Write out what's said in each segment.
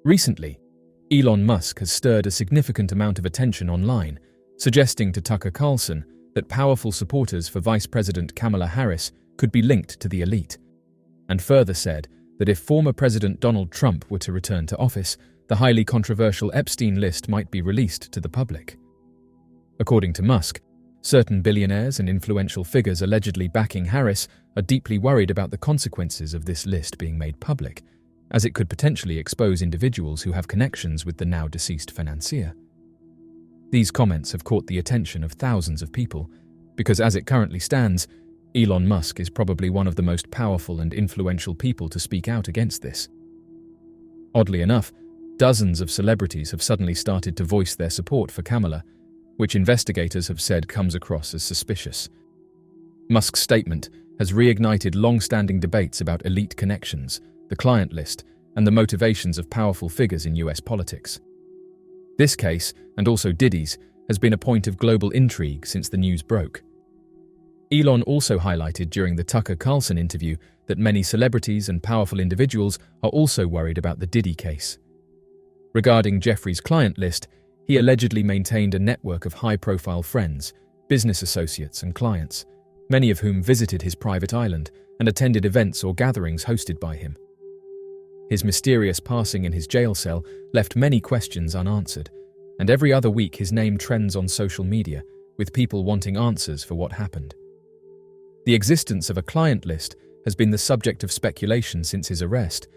Recently, Elon Musk has stirred a significant amount of attention online, suggesting to Tucker Carlson that powerful supporters for Vice President Kamala Harris could be linked to the elite, and further said that if former President Donald Trump were to return to office, the highly controversial Epstein list might be released to the public. According to Musk, certain billionaires and influential figures allegedly backing Harris are deeply worried about the consequences of this list being made public, as it could potentially expose individuals who have connections with the now-deceased financier. These comments have caught the attention of thousands of people, because as it currently stands, Elon Musk is probably one of the most powerful and influential people to speak out against this. Oddly enough, dozens of celebrities have suddenly started to voice their support for Kamala, which investigators have said comes across as suspicious. Musk's statement has reignited long-standing debates about elite connections, the client list, and the motivations of powerful figures in US politics. This case, and also Diddy's, has been a point of global intrigue since the news broke. Elon also highlighted during the Tucker Carlson interview that many celebrities and powerful individuals are also worried about the Diddy case. Regarding Jeffrey's client list, he allegedly maintained a network of high-profile friends, business associates and clients, many of whom visited his private island and attended events or gatherings hosted by him. His mysterious passing in his jail cell left many questions unanswered, and every other week his name trends on social media, with people wanting answers for what happened. The existence of a client list has been the subject of speculation since his arrest,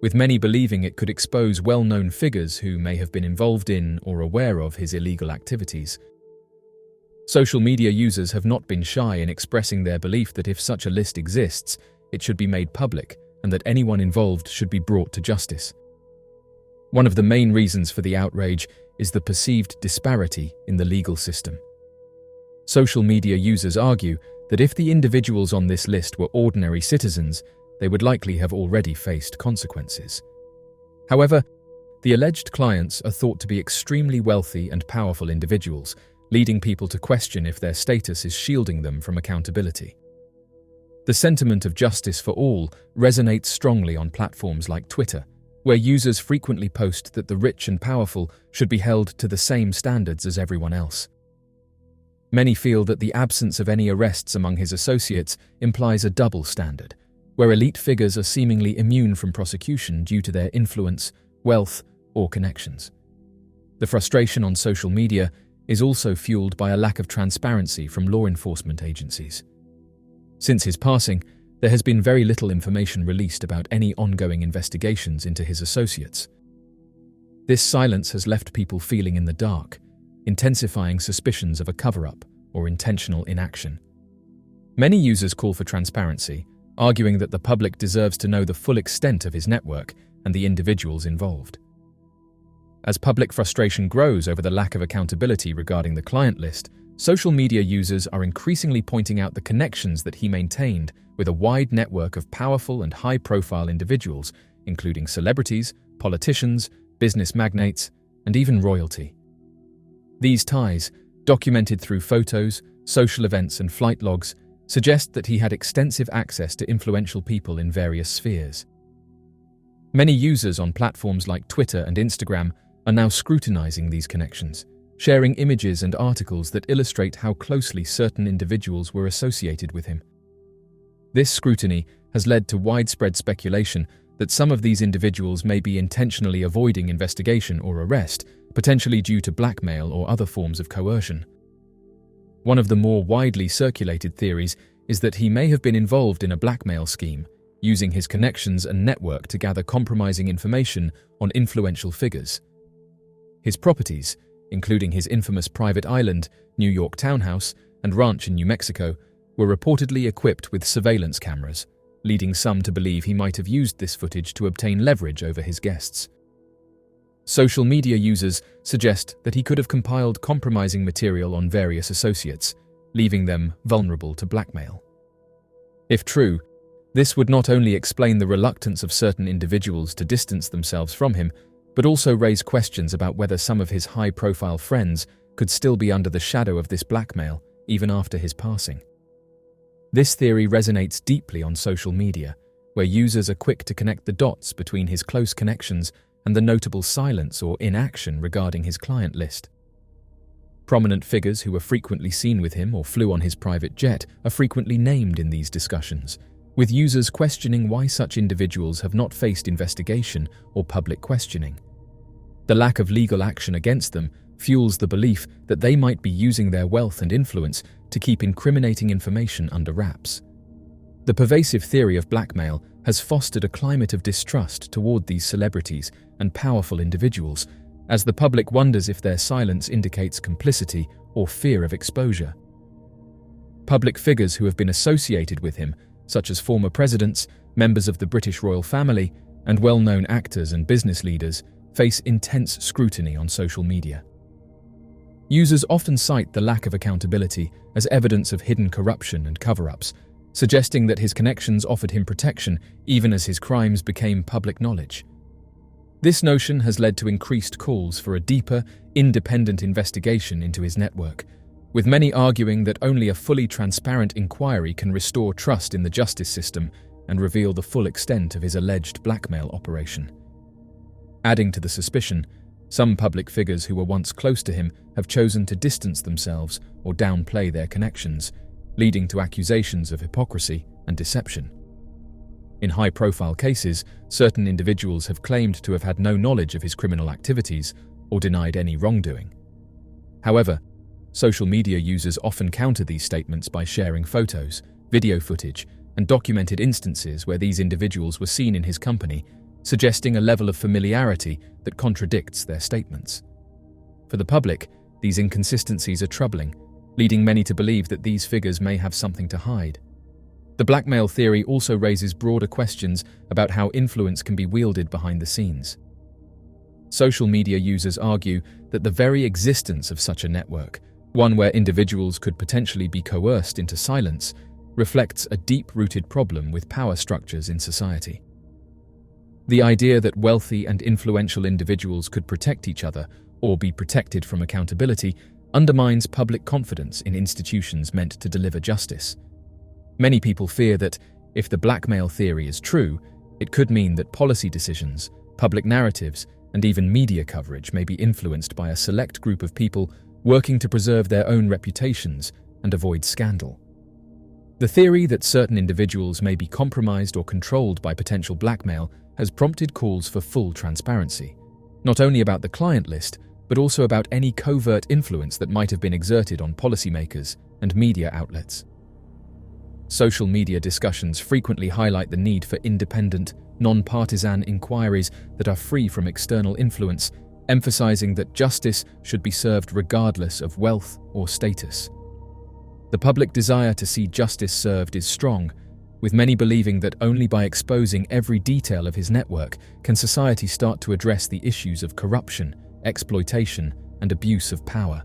with many believing it could expose well-known figures who may have been involved in or aware of his illegal activities. Social media users have not been shy in expressing their belief that if such a list exists, it should be made public and that anyone involved should be brought to justice. One of the main reasons for the outrage is the perceived disparity in the legal system. Social media users argue that if the individuals on this list were ordinary citizens, they would likely have already faced consequences. However, the alleged clients are thought to be extremely wealthy and powerful individuals, leading people to question if their status is shielding them from accountability. The sentiment of justice for all resonates strongly on platforms like Twitter, where users frequently post that the rich and powerful should be held to the same standards as everyone else. Many feel that the absence of any arrests among his associates implies a double standard, where elite figures are seemingly immune from prosecution due to their influence, wealth, or connections. The frustration on social media is also fueled by a lack of transparency from law enforcement agencies. Since his passing, there has been very little information released about any ongoing investigations into his associates. This silence has left people feeling in the dark, intensifying suspicions of a cover-up or intentional inaction. Many users call for transparency, arguing that the public deserves to know the full extent of his network and the individuals involved. As public frustration grows over the lack of accountability regarding the client list, social media users are increasingly pointing out the connections that he maintained with a wide network of powerful and high-profile individuals, including celebrities, politicians, business magnates, and even royalty. These ties, documented through photos, social events, and flight logs, suggest that he had extensive access to influential people in various spheres. Many users on platforms like Twitter and Instagram are now scrutinizing these connections, sharing images and articles that illustrate how closely certain individuals were associated with him. This scrutiny has led to widespread speculation that some of these individuals may be intentionally avoiding investigation or arrest, potentially due to blackmail or other forms of coercion. One of the more widely circulated theories is that he may have been involved in a blackmail scheme, using his connections and network to gather compromising information on influential figures. His properties, including his infamous private island, New York townhouse, and ranch in New Mexico, were reportedly equipped with surveillance cameras, leading some to believe he might have used this footage to obtain leverage over his guests. Social media users suggest that he could have compiled compromising material on various associates, leaving them vulnerable to blackmail. If true, this would not only explain the reluctance of certain individuals to distance themselves from him, but also raise questions about whether some of his high-profile friends could still be under the shadow of this blackmail even after his passing. This theory resonates deeply on social media, where users are quick to connect the dots between his close connections and the notable silence or inaction regarding his client list. Prominent figures who were frequently seen with him or flew on his private jet are frequently named in these discussions, with users questioning why such individuals have not faced investigation or public questioning. The lack of legal action against them fuels the belief that they might be using their wealth and influence to keep incriminating information under wraps. The pervasive theory of blackmail has fostered a climate of distrust toward these celebrities and powerful individuals, as the public wonders if their silence indicates complicity or fear of exposure. Public figures who have been associated with him, such as former presidents, members of the British royal family, and well-known actors and business leaders, face intense scrutiny on social media. Users often cite the lack of accountability as evidence of hidden corruption and cover-ups, suggesting that his connections offered him protection even as his crimes became public knowledge. This notion has led to increased calls for a deeper, independent investigation into his network, with many arguing that only a fully transparent inquiry can restore trust in the justice system and reveal the full extent of his alleged blackmail operation. Adding to the suspicion, some public figures who were once close to him have chosen to distance themselves or downplay their connections, leading to accusations of hypocrisy and deception. In high-profile cases, certain individuals have claimed to have had no knowledge of his criminal activities or denied any wrongdoing. However, social media users often counter these statements by sharing photos, video footage, and documented instances where these individuals were seen in his company, suggesting a level of familiarity that contradicts their statements. For the public, these inconsistencies are troubling, leading many to believe that these figures may have something to hide. The blackmail theory also raises broader questions about how influence can be wielded behind the scenes. Social media users argue that the very existence of such a network, one where individuals could potentially be coerced into silence, reflects a deep-rooted problem with power structures in society. The idea that wealthy and influential individuals could protect each other or be protected from accountability undermines public confidence in institutions meant to deliver justice. Many people fear that, if the blackmail theory is true, it could mean that policy decisions, public narratives, and even media coverage may be influenced by a select group of people working to preserve their own reputations and avoid scandal. The theory that certain individuals may be compromised or controlled by potential blackmail has prompted calls for full transparency, not only about the client list, but also about any covert influence that might have been exerted on policymakers and media outlets. Social media discussions frequently highlight the need for independent, non-partisan inquiries that are free from external influence, emphasizing that justice should be served regardless of wealth or status. The public desire to see justice served is strong, with many believing that only by exposing every detail of his network can society start to address the issues of corruption, exploitation, and abuse of power.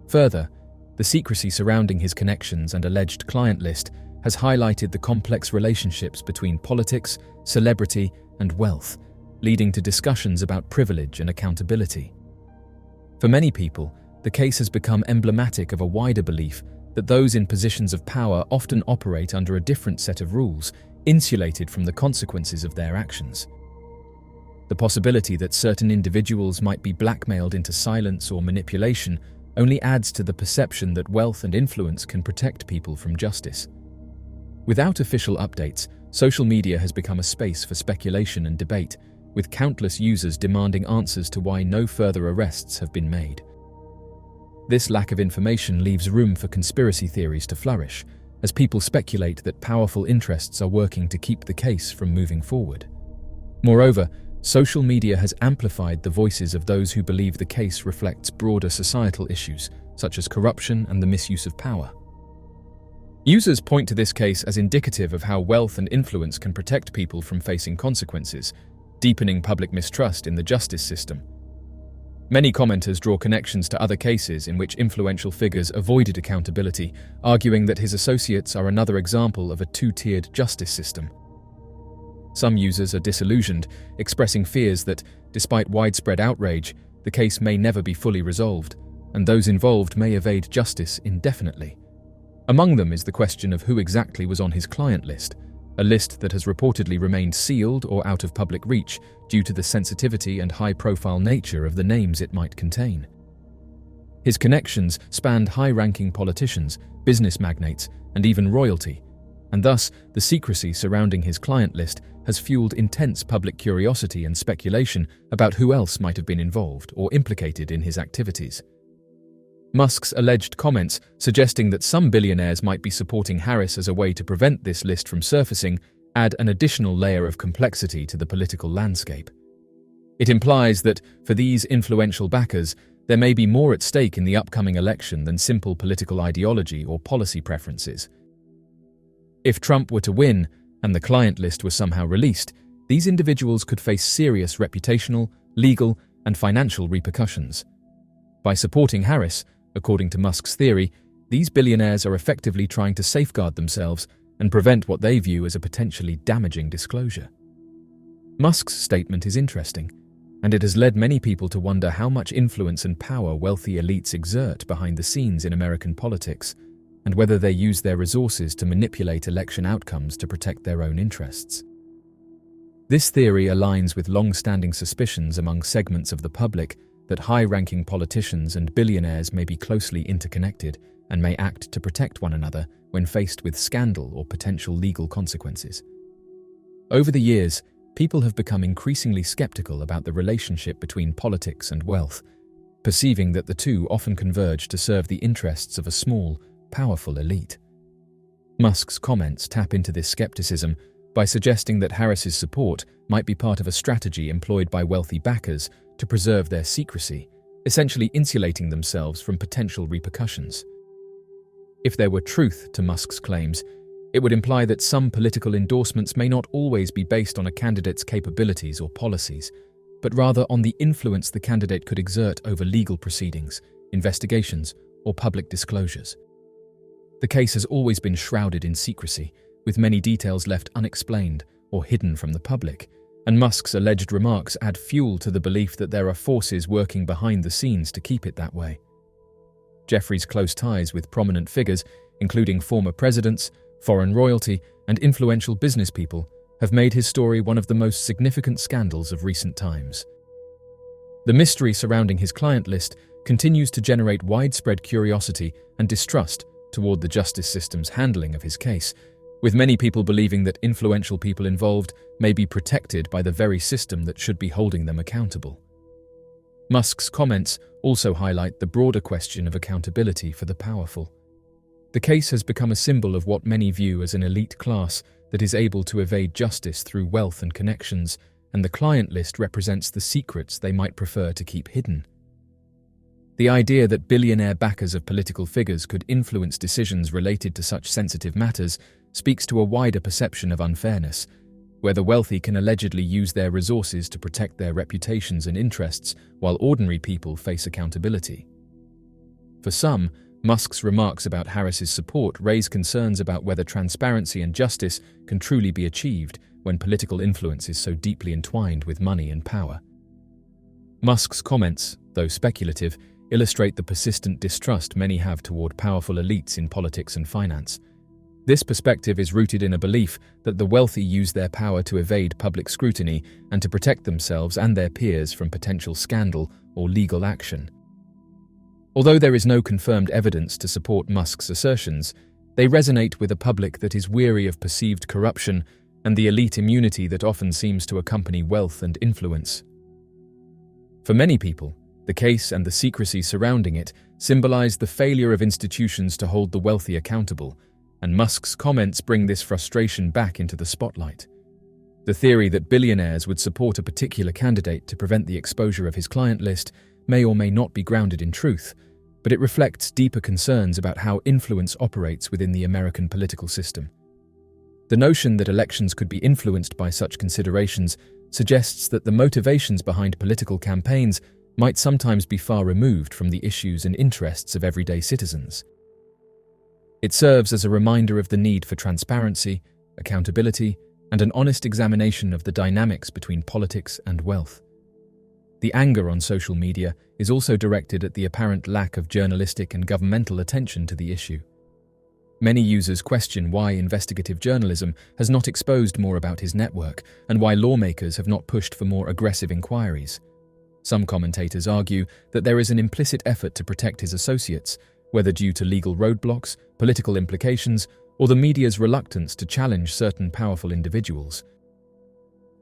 Further, the secrecy surrounding his connections and alleged client list has highlighted the complex relationships between politics, celebrity, and wealth, leading to discussions about privilege and accountability. For many people, the case has become emblematic of a wider belief that those in positions of power often operate under a different set of rules, insulated from the consequences of their actions. The possibility that certain individuals might be blackmailed into silence or manipulation only adds to the perception that wealth and influence can protect people from justice. Without official updates, social media has become a space for speculation and debate, with countless users demanding answers to why no further arrests have been made. This lack of information leaves room for conspiracy theories to flourish, as people speculate that powerful interests are working to keep the case from moving forward. Moreover, social media has amplified the voices of those who believe the case reflects broader societal issues, such as corruption and the misuse of power. Users point to this case as indicative of how wealth and influence can protect people from facing consequences, deepening public mistrust in the justice system. Many commenters draw connections to other cases in which influential figures avoided accountability, arguing that his associates are another example of a two-tiered justice system. Some users are disillusioned, expressing fears that, despite widespread outrage, the case may never be fully resolved, and those involved may evade justice indefinitely. Among them is the question of who exactly was on his client list, a list that has reportedly remained sealed or out of public reach due to the sensitivity and high-profile nature of the names it might contain. His connections spanned high-ranking politicians, business magnates, and even royalty, and thus the secrecy surrounding his client list has fueled intense public curiosity and speculation about who else might have been involved or implicated in his activities. Musk's alleged comments suggesting that some billionaires might be supporting Harris as a way to prevent this list from surfacing add an additional layer of complexity to the political landscape. It implies that, for these influential backers, there may be more at stake in the upcoming election than simple political ideology or policy preferences. If Trump were to win, and the client list was somehow released, these individuals could face serious reputational, legal, and financial repercussions. By supporting Harris, according to Musk's theory, these billionaires are effectively trying to safeguard themselves and prevent what they view as a potentially damaging disclosure. Musk's statement is interesting, and it has led many people to wonder how much influence and power wealthy elites exert behind the scenes in American politics, and whether they use their resources to manipulate election outcomes to protect their own interests. This theory aligns with long-standing suspicions among segments of the public that high-ranking politicians and billionaires may be closely interconnected and may act to protect one another when faced with scandal or potential legal consequences. Over the years, people have become increasingly skeptical about the relationship between politics and wealth, perceiving that the two often converge to serve the interests of a small, powerful elite. Musk's comments tap into this skepticism by suggesting that Harris's support might be part of a strategy employed by wealthy backers to preserve their secrecy, essentially insulating themselves from potential repercussions. If there were truth to Musk's claims, it would imply that some political endorsements may not always be based on a candidate's capabilities or policies, but rather on the influence the candidate could exert over legal proceedings, investigations, or public disclosures. The case has always been shrouded in secrecy, with many details left unexplained or hidden from the public, and Musk's alleged remarks add fuel to the belief that there are forces working behind the scenes to keep it that way. Jeffrey's close ties with prominent figures, including former presidents, foreign royalty, and influential business people, have made his story one of the most significant scandals of recent times. The mystery surrounding his client list continues to generate widespread curiosity and distrust toward the justice system's handling of his case, with many people believing that influential people involved may be protected by the very system that should be holding them accountable. Musk's comments also highlight the broader question of accountability for the powerful. The case has become a symbol of what many view as an elite class that is able to evade justice through wealth and connections, and the client list represents the secrets they might prefer to keep hidden. The idea that billionaire backers of political figures could influence decisions related to such sensitive matters speaks to a wider perception of unfairness, where the wealthy can allegedly use their resources to protect their reputations and interests while ordinary people face accountability. For some, Musk's remarks about Harris's support raise concerns about whether transparency and justice can truly be achieved when political influence is so deeply entwined with money and power. Musk's comments, though speculative, illustrate the persistent distrust many have toward powerful elites in politics and finance. This perspective is rooted in a belief that the wealthy use their power to evade public scrutiny and to protect themselves and their peers from potential scandal or legal action. Although there is no confirmed evidence to support Musk's assertions, they resonate with a public that is weary of perceived corruption and the elite immunity that often seems to accompany wealth and influence. For many people, the case and the secrecy surrounding it symbolize the failure of institutions to hold the wealthy accountable, and Musk's comments bring this frustration back into the spotlight. The theory that billionaires would support a particular candidate to prevent the exposure of his client list may or may not be grounded in truth, but it reflects deeper concerns about how influence operates within the American political system. The notion that elections could be influenced by such considerations suggests that the motivations behind political campaigns might sometimes be far removed from the issues and interests of everyday citizens. It serves as a reminder of the need for transparency, accountability, and an honest examination of the dynamics between politics and wealth. The anger on social media is also directed at the apparent lack of journalistic and governmental attention to the issue. Many users question why investigative journalism has not exposed more about his network and why lawmakers have not pushed for more aggressive inquiries. Some commentators argue that there is an implicit effort to protect his associates, whether due to legal roadblocks, political implications, or the media's reluctance to challenge certain powerful individuals.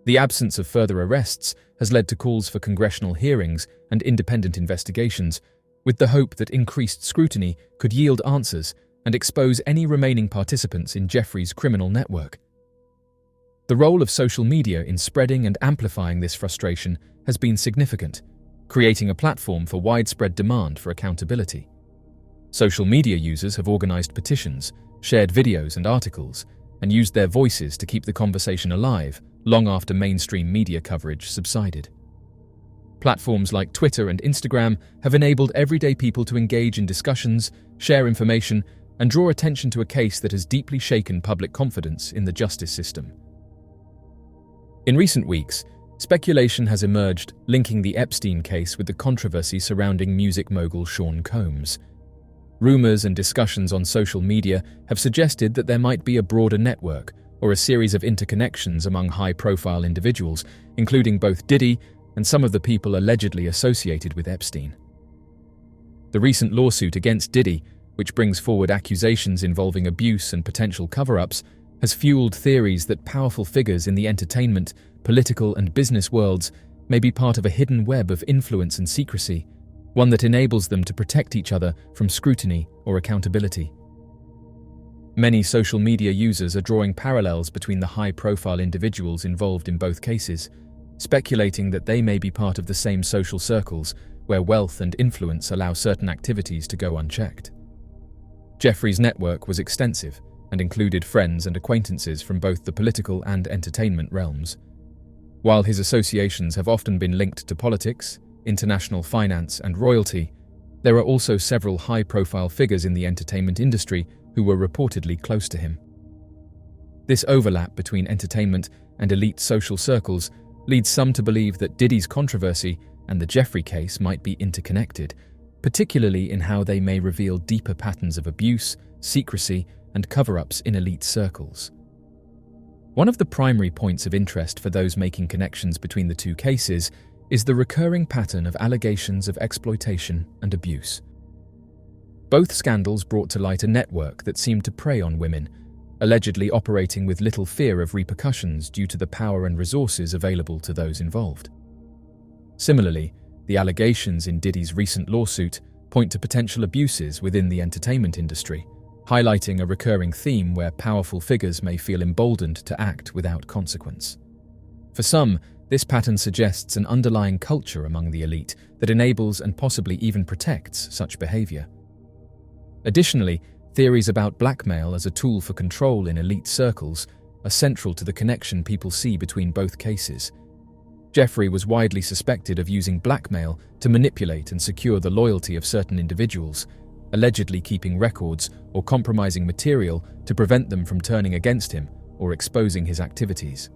The absence of further arrests has led to calls for congressional hearings and independent investigations, with the hope that increased scrutiny could yield answers and expose any remaining participants in Jeffrey's criminal network. The role of social media in spreading and amplifying this frustration has been significant, creating a platform for widespread demand for accountability. Social media users have organized petitions, shared videos and articles, and used their voices to keep the conversation alive long after mainstream media coverage subsided. Platforms like Twitter and Instagram have enabled everyday people to engage in discussions, share information, and draw attention to a case that has deeply shaken public confidence in the justice system. In recent weeks, speculation has emerged linking the Epstein case with the controversy surrounding music mogul Sean Combs. Rumors and discussions on social media have suggested that there might be a broader network or a series of interconnections among high-profile individuals, including both Diddy and some of the people allegedly associated with Epstein. The recent lawsuit against Diddy, which brings forward accusations involving abuse and potential cover-ups, has fueled theories that powerful figures in the entertainment, political, and business worlds may be part of a hidden web of influence and secrecy, one that enables them to protect each other from scrutiny or accountability. Many social media users are drawing parallels between the high-profile individuals involved in both cases, speculating that they may be part of the same social circles where wealth and influence allow certain activities to go unchecked. Jeffrey's network was extensive and included friends and acquaintances from both the political and entertainment realms. While his associations have often been linked to politics, international finance, and royalty, there are also several high-profile figures in the entertainment industry who were reportedly close to him. This overlap between entertainment and elite social circles leads some to believe that Diddy's controversy and the Jeffrey case might be interconnected, particularly in how they may reveal deeper patterns of abuse, secrecy, and cover-ups in elite circles. One of the primary points of interest for those making connections between the two cases is the recurring pattern of allegations of exploitation and abuse. Both scandals brought to light a network that seemed to prey on women, allegedly operating with little fear of repercussions due to the power and resources available to those involved. Similarly, the allegations in Diddy's recent lawsuit point to potential abuses within the entertainment industry, highlighting a recurring theme where powerful figures may feel emboldened to act without consequence. For some, this pattern suggests an underlying culture among the elite that enables and possibly even protects such behavior. Additionally, theories about blackmail as a tool for control in elite circles are central to the connection people see between both cases. Jeffrey was widely suspected of using blackmail to manipulate and secure the loyalty of certain individuals, allegedly keeping records or compromising material to prevent them from turning against him or exposing his activities.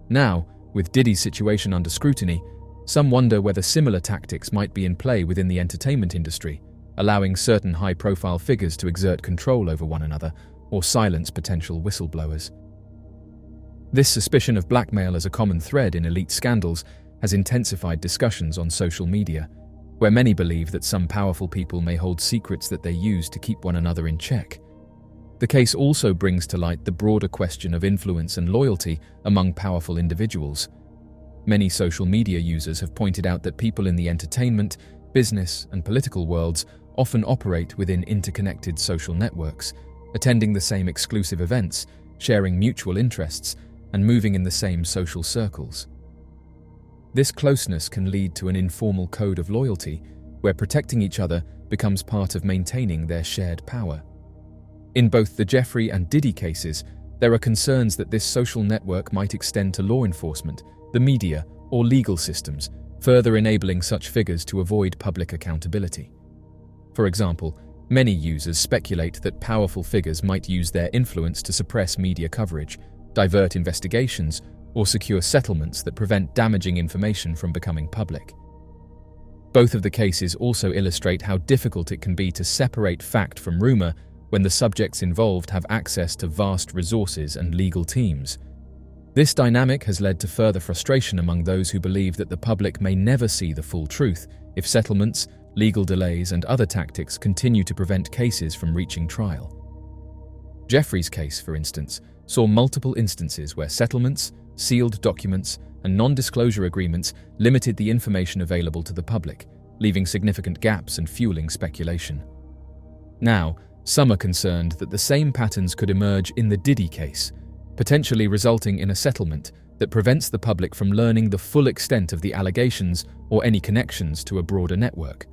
Now, with Diddy's situation under scrutiny, some wonder whether similar tactics might be in play within the entertainment industry, allowing certain high-profile figures to exert control over one another or silence potential whistleblowers. This suspicion of blackmail as a common thread in elite scandals has intensified discussions on social media, where many believe that some powerful people may hold secrets that they use to keep one another in check. The case also brings to light the broader question of influence and loyalty among powerful individuals. Many social media users have pointed out that people in the entertainment, business, and political worlds often operate within interconnected social networks, attending the same exclusive events, sharing mutual interests, and moving in the same social circles. This closeness can lead to an informal code of loyalty, where protecting each other becomes part of maintaining their shared power. In both the Jeffrey and Diddy cases, there are concerns that this social network might extend to law enforcement, the media, or legal systems, further enabling such figures to avoid public accountability. For example, many users speculate that powerful figures might use their influence to suppress media coverage, divert investigations, or secure settlements that prevent damaging information from becoming public. Both of the cases also illustrate how difficult it can be to separate fact from rumor when the subjects involved have access to vast resources and legal teams. This dynamic has led to further frustration among those who believe that the public may never see the full truth if settlements, legal delays, and other tactics continue to prevent cases from reaching trial. Jeffrey's case, for instance, saw multiple instances where settlements, sealed documents, and non-disclosure agreements limited the information available to the public, leaving significant gaps and fueling speculation. Now, some are concerned that the same patterns could emerge in the Diddy case, potentially resulting in a settlement that prevents the public from learning the full extent of the allegations or any connections to a broader network.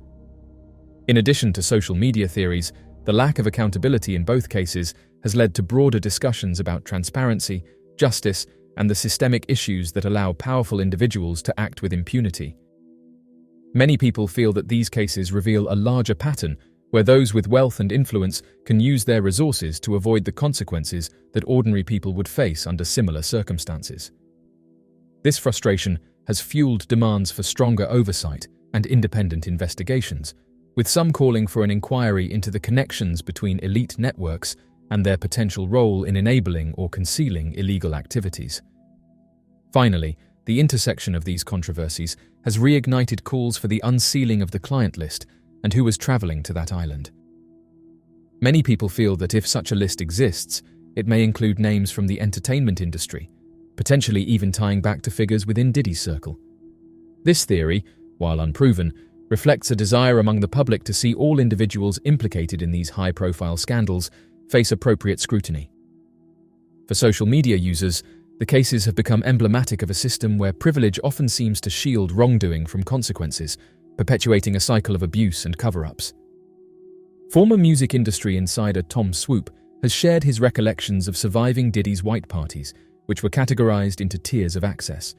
In addition to social media theories, the lack of accountability in both cases has led to broader discussions about transparency, justice, and the systemic issues that allow powerful individuals to act with impunity. Many people feel that these cases reveal a larger pattern where those with wealth and influence can use their resources to avoid the consequences that ordinary people would face under similar circumstances. This frustration has fueled demands for stronger oversight and independent investigations, with some calling for an inquiry into the connections between elite networks and their potential role in enabling or concealing illegal activities. Finally, the intersection of these controversies has reignited calls for the unsealing of the client list and who was traveling to that island. Many people feel that if such a list exists, it may include names from the entertainment industry, potentially even tying back to figures within Diddy's circle. This theory, while unproven, reflects a desire among the public to see all individuals implicated in these high-profile scandals face appropriate scrutiny. For social media users, the cases have become emblematic of a system where privilege often seems to shield wrongdoing from consequences, perpetuating a cycle of abuse and cover-ups. Former music industry insider Tom Swoop has shared his recollections of surviving Diddy's white parties, which were categorized into tiers of access.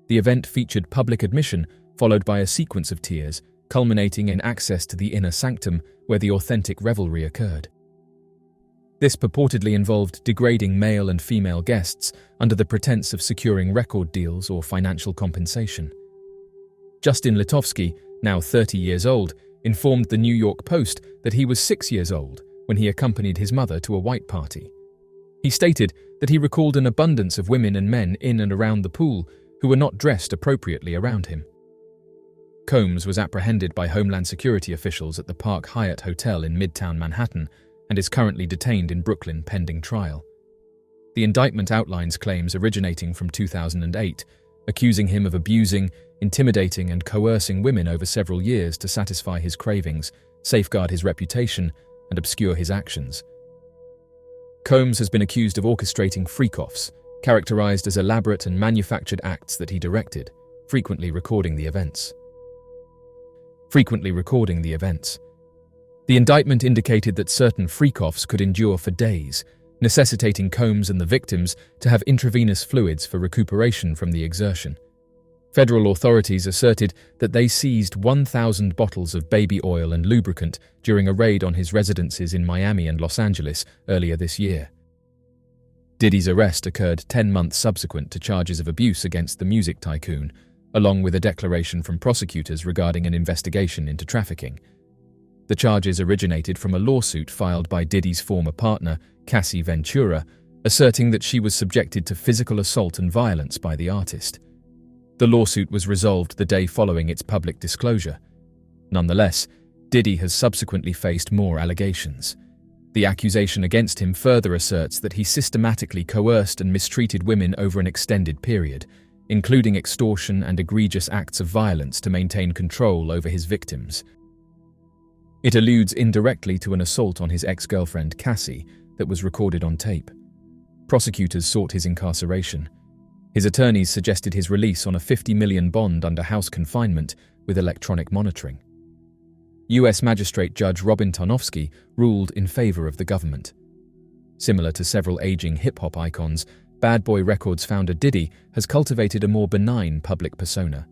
The event featured public admission, followed by a sequence of tiers, culminating in access to the inner sanctum where the authentic revelry occurred. This purportedly involved degrading male and female guests under the pretense of securing record deals or financial compensation. Justin Litovsky, now 30 years old, informed the New York Post that he was 6 years old when he accompanied his mother to a white party. He stated that he recalled an abundance of women and men in and around the pool who were not dressed appropriately around him. Combs was apprehended by Homeland Security officials at the Park Hyatt Hotel in Midtown Manhattan and is currently detained in Brooklyn pending trial. The indictment outlines claims originating from 2008, accusing him of abusing, intimidating, and coercing women over several years to satisfy his cravings, safeguard his reputation, and obscure his actions. Combs has been accused of orchestrating freak-offs, characterized as elaborate and manufactured acts that he directed, frequently recording the events. The indictment indicated that certain freak-offs could endure for days, necessitating Combs and the victims to have intravenous fluids for recuperation from the exertion. Federal authorities asserted that they seized 1,000 bottles of baby oil and lubricant during a raid on his residences in Miami and Los Angeles earlier this year. Diddy's arrest occurred 10 months subsequent to charges of abuse against the music tycoon, along with a declaration from prosecutors regarding an investigation into trafficking. The charges originated from a lawsuit filed by Diddy's former partner, Cassie Ventura, asserting that she was subjected to physical assault and violence by the artist. The lawsuit was resolved the day following its public disclosure. Nonetheless, Diddy has subsequently faced more allegations. The accusation against him further asserts that he systematically coerced and mistreated women over an extended period, including extortion and egregious acts of violence to maintain control over his victims. It alludes indirectly to an assault on his ex-girlfriend Cassie that was recorded on tape. Prosecutors sought his incarceration. His attorneys suggested his release on a $50 million bond under house confinement with electronic monitoring. U.S. Magistrate Judge Robin Tarnowski ruled in favor of the government. Similar to several aging hip-hop icons, Bad Boy Records founder Diddy has cultivated a more benign public persona.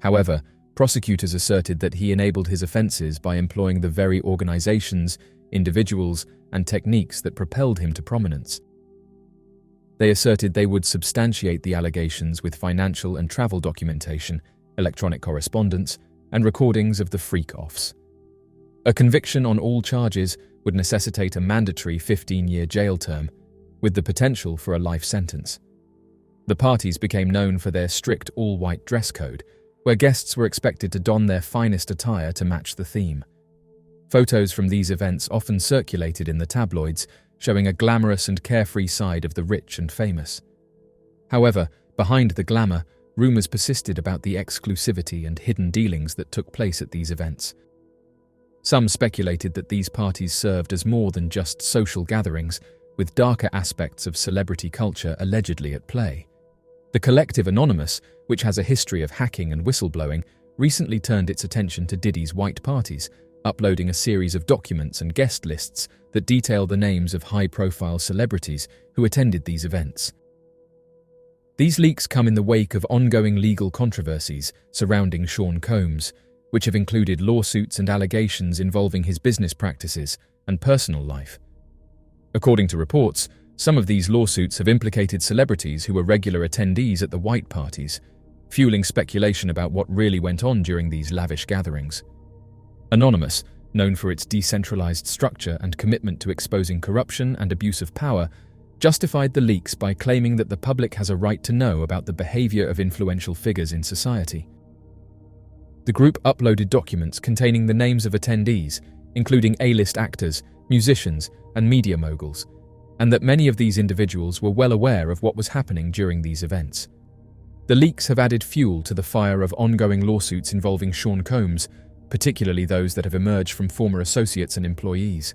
However, prosecutors asserted that he enabled his offenses by employing the very organizations, individuals, and techniques that propelled him to prominence. They asserted they would substantiate the allegations with financial and travel documentation, electronic correspondence, and recordings of the freak-offs. A conviction on all charges would necessitate a mandatory 15-year jail term, with the potential for a life sentence. The parties became known for their strict all-white dress code, where guests were expected to don their finest attire to match the theme. Photos from these events often circulated in the tabloids, showing a glamorous and carefree side of the rich and famous. However, behind the glamour, rumors persisted about the exclusivity and hidden dealings that took place at these events. Some speculated that these parties served as more than just social gatherings, with darker aspects of celebrity culture allegedly at play. The collective Anonymous, which has a history of hacking and whistleblowing, recently turned its attention to Diddy's white parties, uploading a series of documents and guest lists that detail the names of high-profile celebrities who attended these events. These leaks come in the wake of ongoing legal controversies surrounding Sean Combs, which have included lawsuits and allegations involving his business practices and personal life. According to reports, some of these lawsuits have implicated celebrities who were regular attendees at the white parties, fueling speculation about what really went on during these lavish gatherings. Anonymous, known for its decentralized structure and commitment to exposing corruption and abuse of power, justified the leaks by claiming that the public has a right to know about the behavior of influential figures in society. The group uploaded documents containing the names of attendees, including A-list actors, musicians, and media moguls, and that many of these individuals were well aware of what was happening during these events. The leaks have added fuel to the fire of ongoing lawsuits involving Sean Combs, particularly those that have emerged from former associates and employees.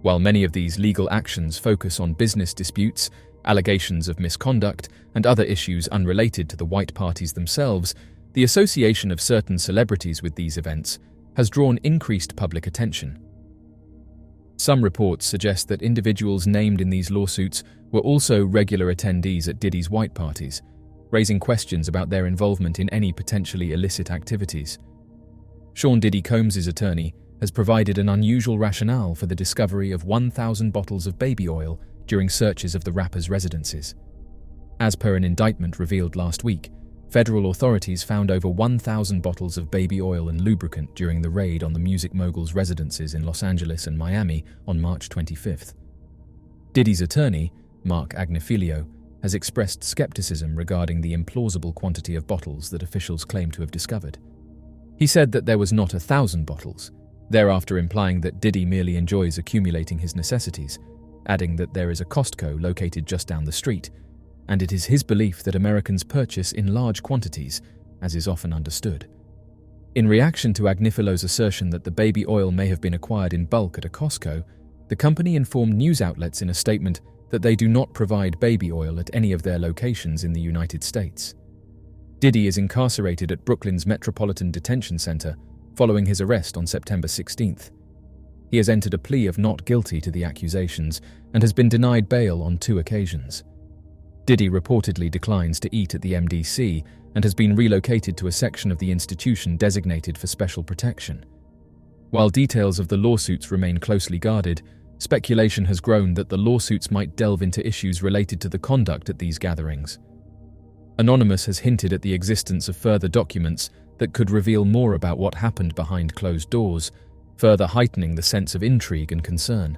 While many of these legal actions focus on business disputes, allegations of misconduct, and other issues unrelated to the white parties themselves, the association of certain celebrities with these events has drawn increased public attention. Some reports suggest that individuals named in these lawsuits were also regular attendees at Diddy's white parties, raising questions about their involvement in any potentially illicit activities. Sean Diddy Combs' attorney has provided an unusual rationale for the discovery of 1,000 bottles of baby oil during searches of the rapper's residences. As per an indictment revealed last week, federal authorities found over 1,000 bottles of baby oil and lubricant during the raid on the music mogul's residences in Los Angeles and Miami on March 25th. Diddy's attorney, Mark Agnifilio, has expressed skepticism regarding the implausible quantity of bottles that officials claim to have discovered. He said that there was not 1,000 bottles, thereafter implying that Diddy merely enjoys accumulating his necessities, adding that there is a Costco located just down the street, and it is his belief that Americans purchase in large quantities, as is often understood. In reaction to Agnifilio's assertion that the baby oil may have been acquired in bulk at a Costco, the company informed news outlets in a statement that they do not provide baby oil at any of their locations in the United States. Diddy is incarcerated at Brooklyn's Metropolitan Detention Center following his arrest on September 16th. He has entered a plea of not guilty to the accusations and has been denied bail on 2 occasions. Diddy reportedly declines to eat at the MDC and has been relocated to a section of the institution designated for special protection. While details of the lawsuits remain closely guarded, speculation has grown that the lawsuits might delve into issues related to the conduct at these gatherings. Anonymous has hinted at the existence of further documents that could reveal more about what happened behind closed doors, further heightening the sense of intrigue and concern.